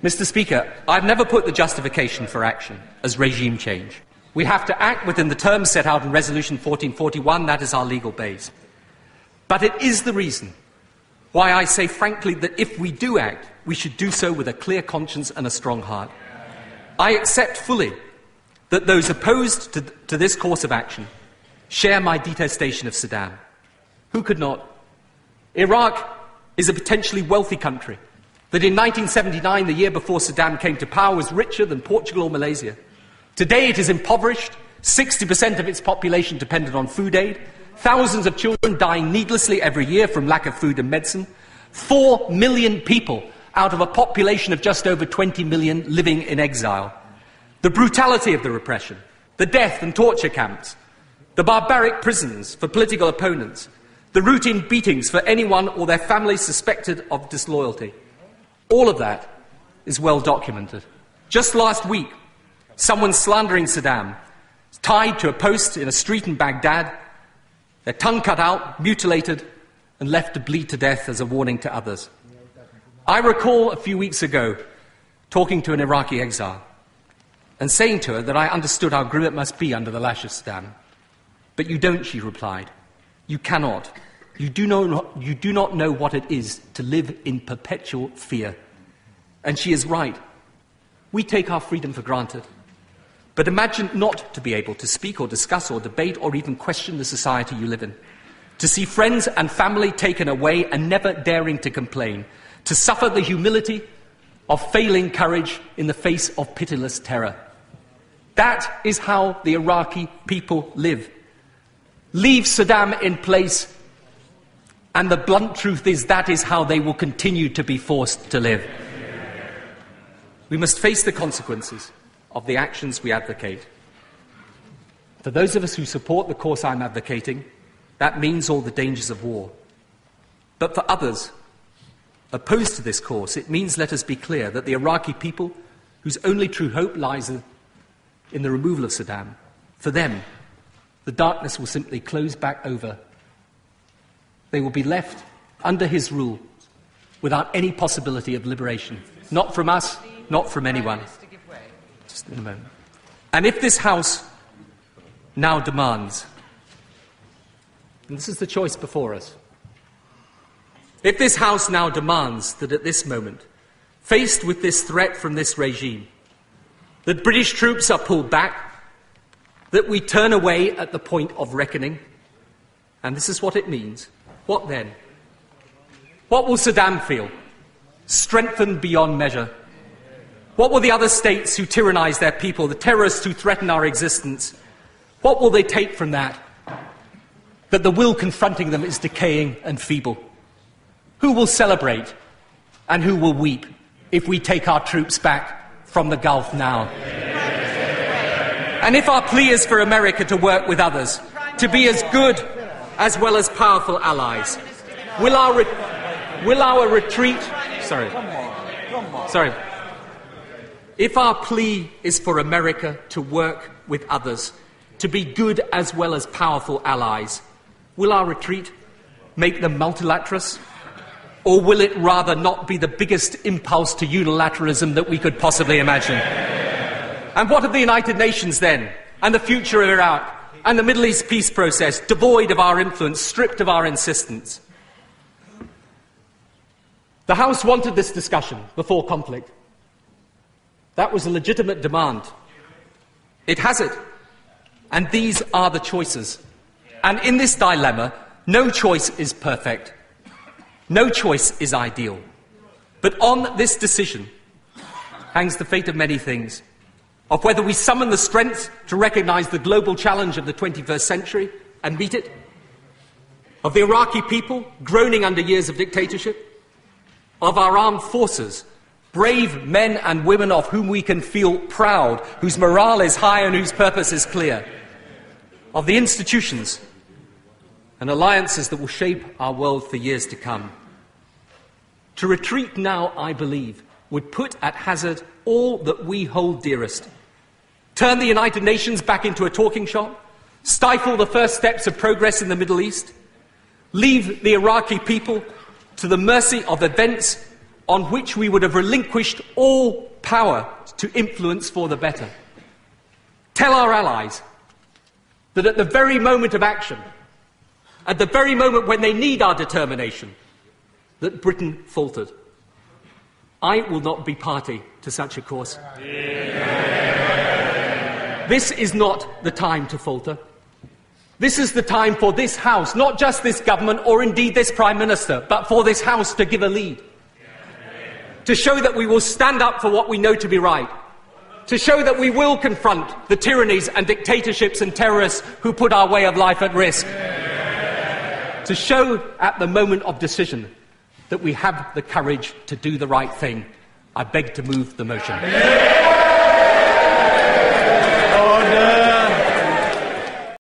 Mr. Speaker, I've never put the justification for action as regime change. We have to act within the terms set out in Resolution 1441. That is our legal base. But it is the reason why I say frankly that if we do act, we should do so with a clear conscience and a strong heart. I accept fully that those opposed to this course of action share my detestation of Saddam. Who could not? Iraq is a potentially wealthy country that in 1979, the year before Saddam came to power, was richer than Portugal or Malaysia. Today it is impoverished, 60% of its population dependent on food aid, thousands of children dying needlessly every year from lack of food and medicine, 4 million people out of a population of just over 20 million living in exile. The brutality of the repression, the death and torture camps, the barbaric prisons for political opponents, the routine beatings for anyone or their families suspected of disloyalty. All of that is well documented. Just last week, someone slandering Saddam, tied to a post in a street in Baghdad, their tongue cut out, mutilated, and left to bleed to death as a warning to others. I recall a few weeks ago talking to an Iraqi exile and saying to her that I understood how grim it must be under the lash of Saddam. But you don't, she replied. You cannot. You do not know what it is to live in perpetual fear. And she is right. We take our freedom for granted. But imagine not to be able to speak or discuss or debate or even question the society you live in. To see friends and family taken away and never daring to complain. To suffer the humility of failing courage in the face of pitiless terror. That is how the Iraqi people live. Leave Saddam in place, and the blunt truth is that is how they will continue to be forced to live. We must face the consequences of the actions we advocate. For those of us who support the course I'm advocating, that means all the dangers of war. But for others opposed to this course, it means, let us be clear, that the Iraqi people, whose only true hope lies in the removal of Saddam, for them, the darkness will simply close back over. They will be left under his rule without any possibility of liberation. Not from us, not from anyone. Just in a moment. And if this House now demands, and this is the choice before us, if this House now demands that at this moment, faced with this threat from this regime, that British troops are pulled back, that we turn away at the point of reckoning, and this is what it means, what then? What will Saddam feel? Strengthened beyond measure. What will the other states who tyrannize their people, the terrorists who threaten our existence, what will they take from that? That the will confronting them is decaying and feeble. Who will celebrate and who will weep if we take our troops back from the Gulf now? And if our plea is for America to work with others, to be as good as well as powerful allies, will our retreat... Sorry. If our plea is for America to work with others, to be good as well as powerful allies, will our retreat make them multilateralists? Or will it rather not be the biggest impulse to unilateralism that we could possibly imagine? And what of the United Nations then, and the future of Iraq, and the Middle East peace process, devoid of our influence, stripped of our insistence? The House wanted this discussion before conflict. That was a legitimate demand. It has it. And these are the choices. And in this dilemma, no choice is perfect. No choice is ideal. But on this decision hangs the fate of many things. Of whether we summon the strength to recognise the global challenge of the 21st century and meet it. Of the Iraqi people groaning under years of dictatorship. Of our armed forces, brave men and women of whom we can feel proud, whose morale is high and whose purpose is clear. Of the institutions and alliances that will shape our world for years to come. To retreat now, I believe, would put at hazard all that we hold dearest. Turn the United Nations back into a talking shop, stifle the first steps of progress in the Middle East, leave the Iraqi people to the mercy of events on which we would have relinquished all power to influence for the better. Tell our allies that at the very moment of action, at the very moment when they need our determination, that Britain faltered. I will not be party to such a course. This is not the time to falter. This is the time for this House, not just this government or indeed this Prime Minister, but for this House to give a lead. To show that we will stand up for what we know to be right. To show that we will confront the tyrannies and dictatorships and terrorists who put our way of life at risk. To show at the moment of decision that we have the courage to do the right thing. I beg to move the motion.